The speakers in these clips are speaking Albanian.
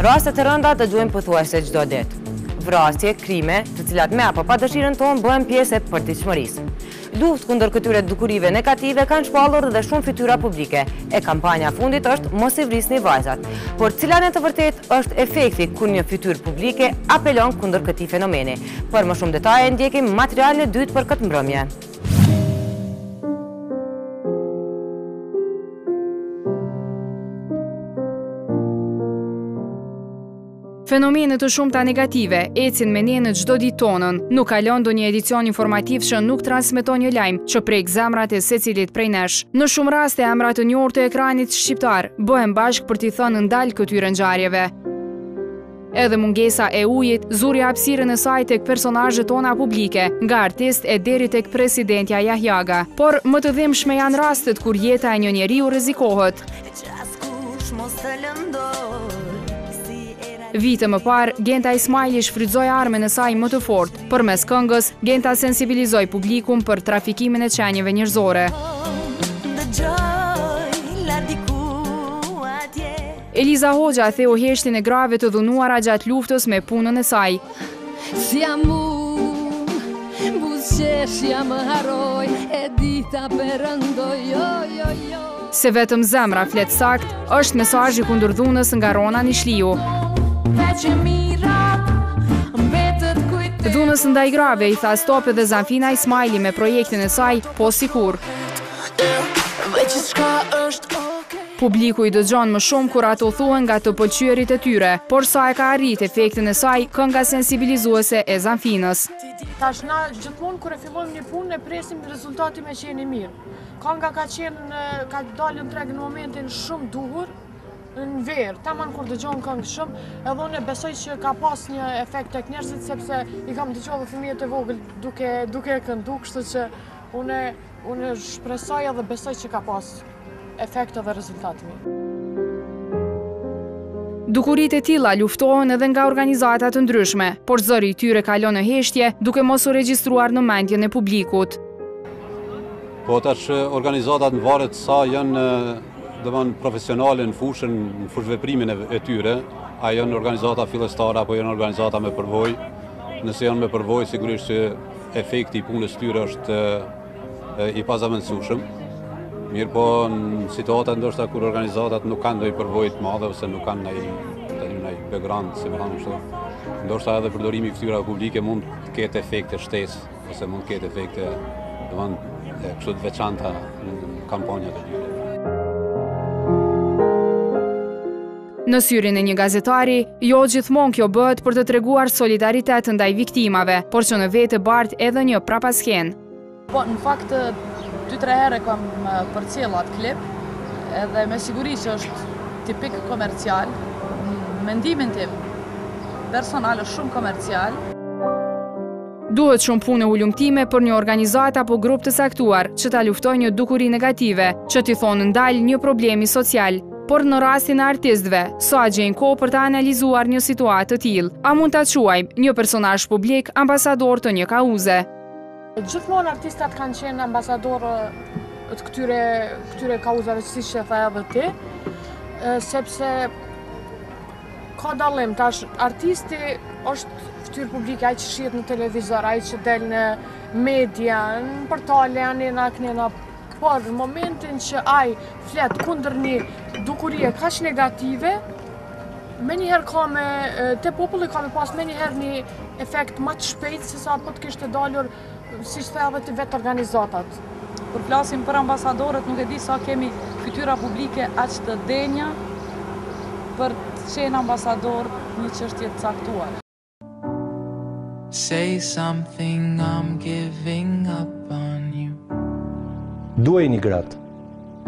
Raste të rënda të dëgjojmë pothuajse çdo ditë. Vrasje, krime, të cilat me apo pa dëshirën tonë bëhen pjesë e përditshmërisë. Luftë kundër këtyre dukurive negative kanë shpallur dhe shumë fytyra publike. E kampanja fundit është mos i vrisni vajzat. Por cila në të vërtetë është efekti kur një fytyrë publike apelon kundër këtij fenomeni? Për më shumë detaje ndjekim materialin e dytë për këtë mbrëmje. Fenomene të shumta negative ecin me ne në çdo ditë tonën. Nuk kalon ndonjë edicion informativ që nuk transmeton një lajm që prek zemrat e secilit prej nesh. Në shumë raste emrat e njohur të ekranit shqiptar bëhen bashkë për t'i thënë ndal këtyre ngjarjeve. Edhe mungesa e ujit zuri hapësirën e saj tek personazhet tona publike, nga artist e deri tek presidentja Jahjaga. Por më të dhimbshme janë rastet kur jeta e një njeriu rrezikohet. Vite më parë, Genta Ismaili shfrytëzoi armën e saj më të fortë. Përmes këngës, Genta sensibilizoi publikun për trafikimin e qenieve njerëzore. Eliza Hoxha theu heshtin e grave të dhunuara gjatë luftës me punën e saj. Se vetëm zemra flet sakt, është mesazhi kundër dhunës nga Rona Nishliu. Dhunës ndaj grave i tha stop edhe Zanfina Ismaili me projektin e saj Po Sikur. Publiku i dëgjon më shumë kur ato thuhen nga të pëlqyerit e tyre, por sa e ka arrit efektin e saj kënga sensibilizuese e Zanfinës. Tash na gjithmonë kur e fillojmë një punë e presim rezultati me qenë mirë. Kënga ka dalë në treg në momentin shumë duhur. Në verë, taman kur dëgjon këngë shumë, edhe unë besoj që ka pas një efekt tek njerëzit sepse i kam dëgjuar fëmijët e vogël duke këndu, kështu që unë shpresoj edhe besoj që ka pas efekt edhe rezultati mirë. Dukuritë e tilla luftohen edhe nga organizata të ndryshme, por zëri i tyre kalon në heshtje duke mos u regjistruar në mendjen e publikut. Po tash organizatat në varet sa janë profesionale në fushëveprimin e tyre, a janë organizata fillestare apo janë organizata me përvojë. Nëse janë me përvojë, sigurisht që efekti i punës tyre është i pazavendësueshëm. Mirë po në situata ndoshta kur organizatat nuk kanë ndonjë përvojë të madhe ose nuk kanë ndonjë background, si më thonë kështu. Ndoshta edhe përdorimi i fytyrave publike mund të ketë efekte shtesë ose mund të ketë efekte kështu të veçanta në kampanjat e tyre. Në syrin e një gazetari, jo gjithmonë kjo bëhet për të treguar solidaritet ndaj viktimave, por që në vetë bart edhe një prapasken. Po, në fakt, 2-3 herë kam përcjell atë klip, edhe me siguri që është tipik komercial, mendimin tim personal është shumë komercial. Duhet shumë punë e ulumtime për një organizat apo grup të saktuar që ta luftojë një dukuri negative, që t'i thonë ndal një problemi social. Por në rastin e artistëve, sa gjejnë kohë për të analizuar një situatë të tillë? A mund ta quajmë një personazh publik ambasador të një kauze? Gjithmonë artistat kanë qenë ambasadorë të këtyre kauzave, siç e tha edhe ti, sepse ka dallim. Tash artisti është fytyrë publike, ai që shihet në televizor, ai që del në media, në portale, anena. Por në momentin që ai flet kundër një dukurie kaq negative, menjëherë te populli ka me pas menjëherë një efekt më të shpejt se sa po të kishte dalur, siç thë edhe të vetë organizatat. Kur flasim për ambasadorët, nuk e di sa kemi fytyra publike aq të denja për të qenë ambasador një çështje të caktuar. Say something, I'm giving up on you. Duajeni gratë,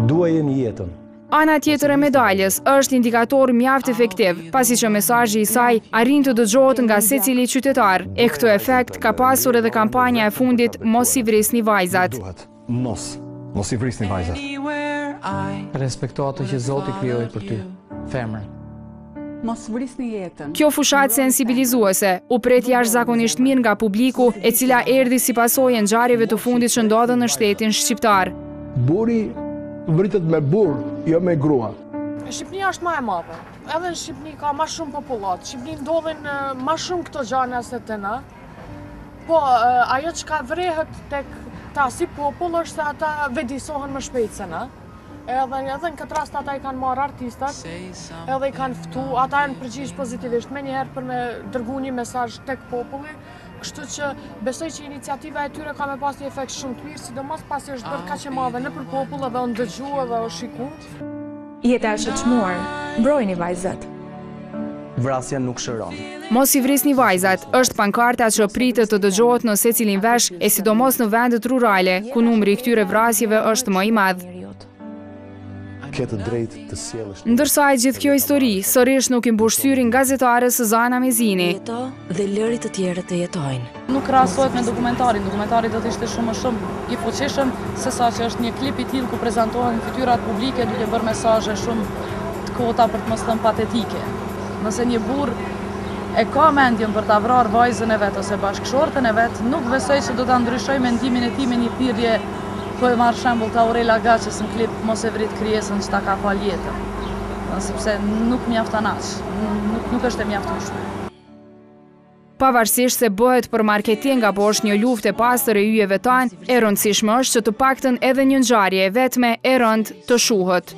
duajeni jetën. Ana tjetër e medaljes është indikator mjaft efektiv, pasi që mesazhi i saj arrin të dëgjohet nga secili qytetar. E këtë efekt ka pasur edhe kampanja e fundit Mos i vrisni vajzat. Mos i vrisni vajzat. Respekto ato që Zoti krijoi për ty, femrën. Mos vrisni jetën. Kjo fushat sensibilizuese u pret jashtëzakonisht mirë nga publiku, e cila erdhi si pasojë e ngjarjeve të fundit që ndodhen në shtetin shqiptar. Burri vritet me burr, jo me grua. Shqipnia është ma e madhe. Edhe në Shqipni ka ma shumë popullat. Shqipni ndodhin ma shumë këto gjane se të na. Po, ajo që ka vrehet tek ta si popull është se ata vedisohen më shpejt se na. Edhe në këtë rast ata i kanë marrë artistat, edhe i kanë ftu, ata janë përgjigj pozitivisht, me njëherë për me dërgu një mesazh tek populli, kështu që besoj që iniciativa e tyre ka me pas një efekt shumë të mirë, sidomos pasi është bërë kaq e madhe nëpër popull dhe u ndëgju dhe u shiku. Jeta është e çmuar, mbrojeni vajzat. Vrasja nuk shëron. Mos i vrisni vajzat, është pankarta që pritet të dëgjohet në secilin vesh, e sidomos në vendet rurale, ku numri i këtyre vrasjeve është më i madh. Këtë drejt të sjellësh. Ndërsa e gjithë kjo histori, sërish nuk i mbush syrin gazetarës Zana Mezini. Dhe lëri të tjerë të jetojnë. Nuk krahasohet me dokumentarin. Dokumentari do të ishte shumë i fuqishëm se sa që është një klip i tillë ku prezantohen fytyrat publike duke bërë mesazhe shumë të kota për të mos thënë patetike. Nëse një burr e ka mendjen për ta vrarë vajzën e vet ose bashkëshortën e vet, nuk besoj se do ta ndryshoj mendimin e tij me një thirrje. Po e marrë shembull të Aurela Gaçës në klip mos e vrit krijesën që ta ka fal jetën. Sepse nuk mjafton aq, nuk është e mjaftueshme. Pavarësisht se bëhet për marketing apo është një luftë e pastër e yjeve tanë, e rëndësishme është që të paktën edhe një ngjarje e vetme e rëndë të shuhet.